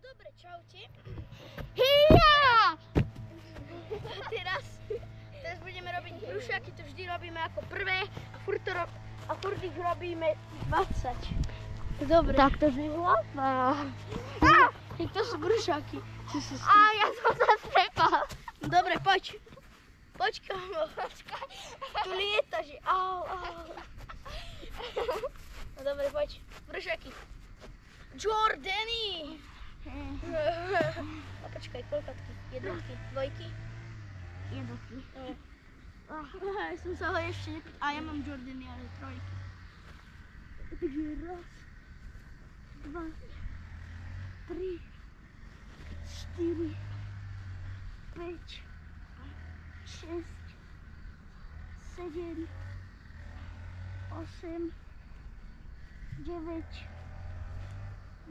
dobre, čaute. Hia! Teraz budeme robiť brúšaky, to vždy robíme ako prvé a furt ich robíme 20. Dobre. Tak to je hlava. To sú brúšaky. A ja som sa strekal. Dobre, poď. Poď, kamo. Tu lieta, že au. No dobre, poď. Brúšaky. Jordany. A počkaj, koľkatky? Jednotky, dvojky? Jednotky. Ja som sa ho ešte nepýtal. A ja mám Jordany, ale trojky. Takže raz, dva, tri, štyri, päť, šesť, sedem, osem, deväť,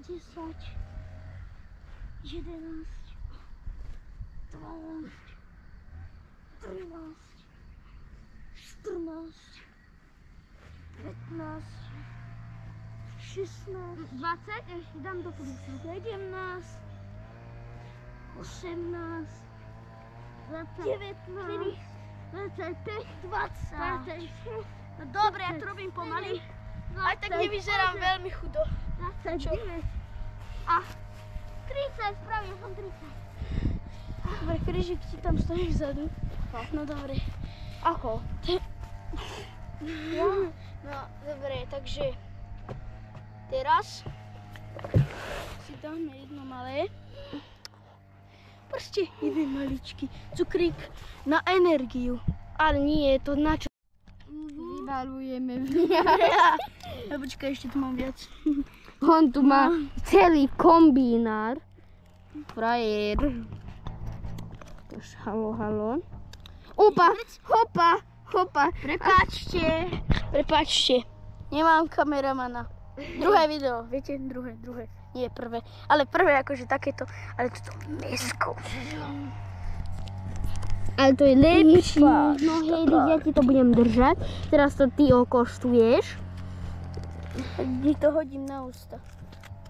10, 11, 12, 13, 14, 15, 16, 20, ešte dám do prúsu. 17, 18, 19, 25, 20. No dobre, ja to robím pomaly. Aj tak nevyzerám veľmi chudo. 29 a 30, spravil som 30. Dobre, Kryžík, ti tam stojí vzadu. No dobre. Ako? Ja? No dobre, takže teraz si dáme jedno malé. Proste jeden maličký cukrík na energiu. Ale nie je to na čo. Vybalujeme. Ja počkaj, ešte tu mám viac. On tu má celý kombinár. Frajer. Už halo. Opa, hopa. Prepáčte. Nemám kameramana. Druhé video, viete? Druhé. Nie prvé. Ale prvé akože takéto. Ale toto mesko. Ale to je lepší. No hej, ja ti to budem držať. Teraz to ty okoštuješ. Kde to hodím na ústa.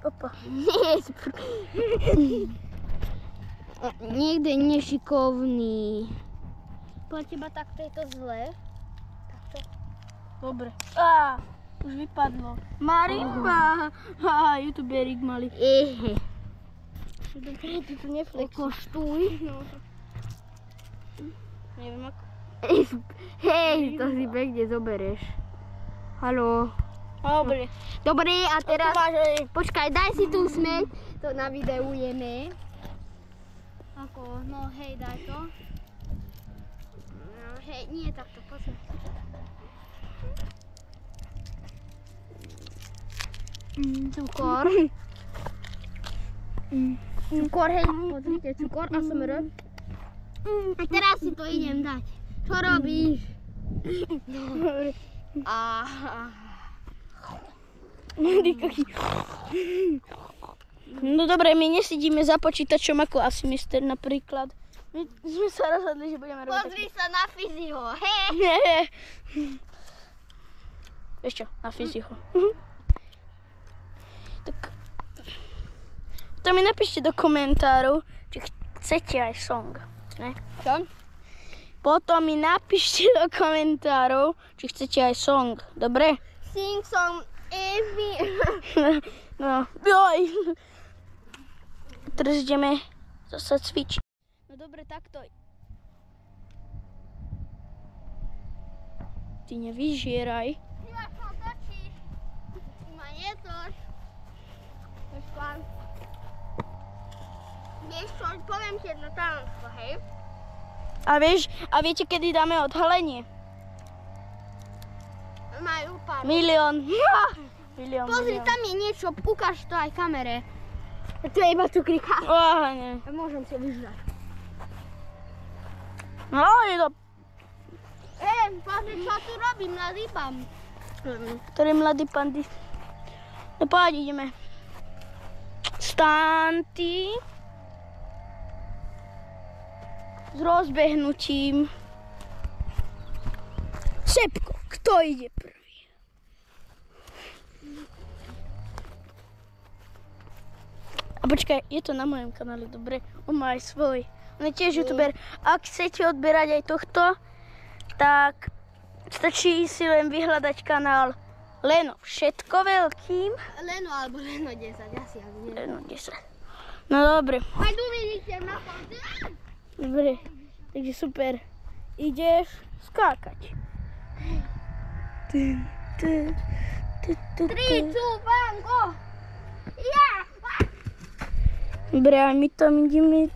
Opa. Niekde nešikovný. Podľa teba takto je to zlé? Takto? Dobre. Už vypadlo. Marimba! Youtuberik malý. Ehe. Dobre, ty tu neflexuj. Okoštuj. No. Neviem ako. Hej, to si pekne zoberieš. Haló. Dobre. Dobre, a teraz... Teraz... Počkaj, daj si tu smeť. To navideujeme. Ako? No hej, daj to. No hej, nie takto, poď. Cukor. Cukor, hej, pozrite, cukor a smr. A teraz si to idem dať. Čo robíš? No dobre, my nesedíme za počítačom ako asi mister napríklad. My sme sa rozhodli, že budeme robiť... Pozri sa na fyzio, hej. Nie. Vieš čo, na fyziku. Tak... To mi napíšte do komentárov, či chcete aj song. Ne? Čo? Potom mi napíšte do komentárov, či chcete aj song. Dobre? Sing song every... No, joj. Teraz ideme zase cvičiť. No dobre, takto. Ty nevyžieraj. Ty ma čo točíš? Ty ma netoč. Počkaj. Vieš čo, poviem ti jedno tajomstvo, hej? A viete, kedy dáme odhalenie? Majú pár. Milión. Milión. Pozri, tam je niečo, ukáž to aj kamere. To je iba cukrika. Nie. Môžem si vyžrať. No, je to... Pozri, čo tu robím, nadýpam. Ktorý mladý pandy. No poď, ideme. Stanty. S rozbehnutím. Sepko, kto ide prvý? A počkaj, je to na mojom kanáli, dobre? On má aj svoj. On je tiež youtuber. Ak chcete odberať aj tohto, tak stačí si len vyhľadať kanál Leno všetko veľkým. Leno alebo Leno 10, asi nie. Leno 10. No dobre. Aj tu vidíte na konci. Dobre, takže super. Ideš skákať. Tricu, bango! Ja! Dobre, a my tam ideme.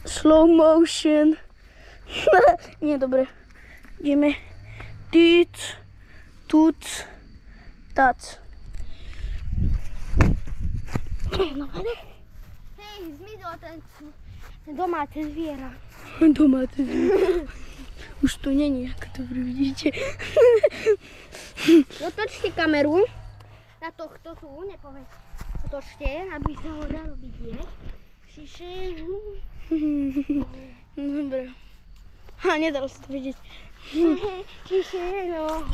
Slow motion. Nie, dobre. Ideme. Tic, tuc, tac. Hej, zmizol ten domáce zviera. Domáce zviera. Už tu není, ako dobre vidíte. Otočte kameru na tohto tu, nepoveď. Otočte, aby sa ho dalo vidieť. Šiše. Dobre. A nedalo sa to vidieť. Šiše, no.